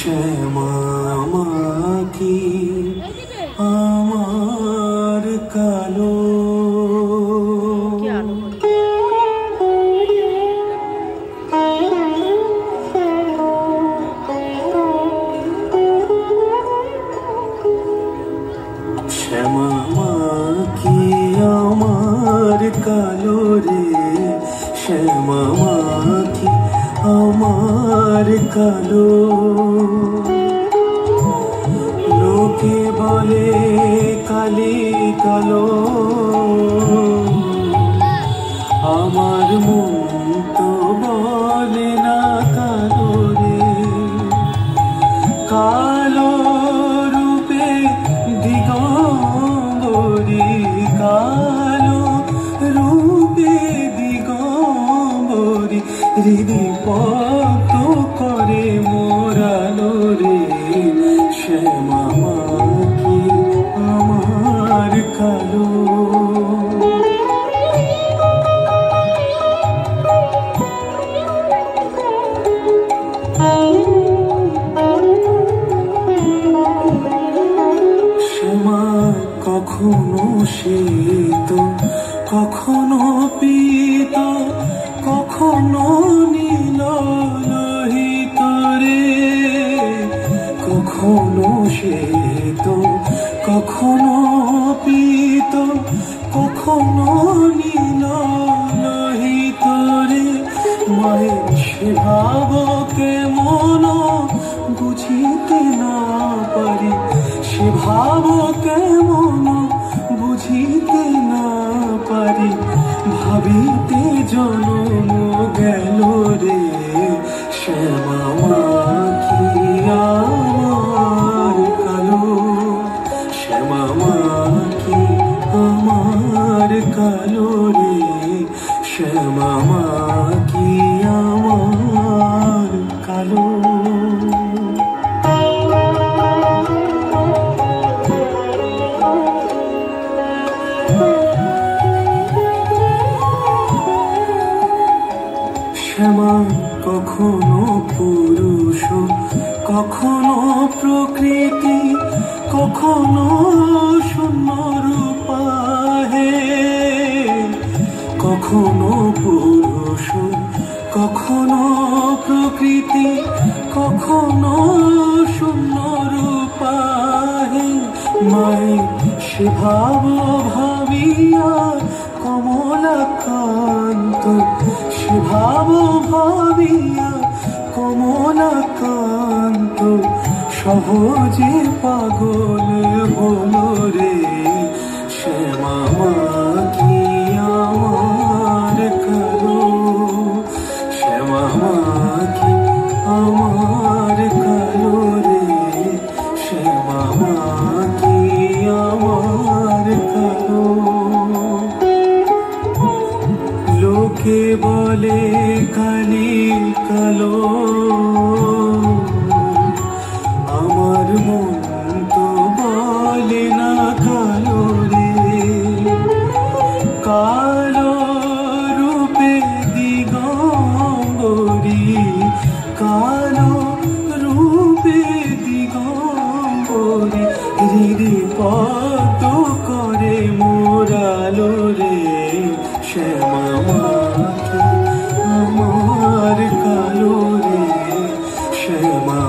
শ্যামা মাখি আমার কালো। শ্যামা মাখি আমার কালো রে, শ্যামা মাখি আমার কালো। লোকে বলে কালি কালো, আমার মন তো বলে না কালো রে। কালো রূপে দিগম্বরী, কালো রূপে দিগম্বরী, হৃদিপত করে মোরালো রে। শ্যামা মাখি আমার কালো। শ্যামা কখনো শীত, কখনো পীত, কখনো নীল লোহিত রে। কখনো শীত, কখনো পীত, কখনো নীল লোহিত রে। মায়ের সে ভাব কেমন বুঝিতে না পারি, সে ভাব কেমন বুঝিতে না পারি। ভাবিতে জনম গেল রে। শ্যামা মাখি আমার কালো, শ্যামা মাখি আমার কালো রে। শ্যামা মাখি আমার কালো। শ্যামা কখনো পুরুষ, কখনো প্রকৃতি, কখনো শূন্য রূপা হে। কখনো পুরুষ, কখনো প্রকৃতি, কখনো শূন্য রূপা হে। মাই সে ভাব ভাবিয়া কমলাকান্ত, সে ভাব ভাবিয়া কমলাকান্ত, সহজে পাগল হলো রে। শ্যামা মাখি আমার কালো, শ্যামা মাখি আমার কালো রে। শ্যামা মাখি আমার কালো। লোকে বলে কালি কালো, আমার মন তো বলে না কালো রে। কালো রূপে দিগম্বরী, কালো রূপে দিগম্বরী, হৃদিপত করে মোরালো রে। শ্যামা মাখি আমার কালো রে, শ্যামা।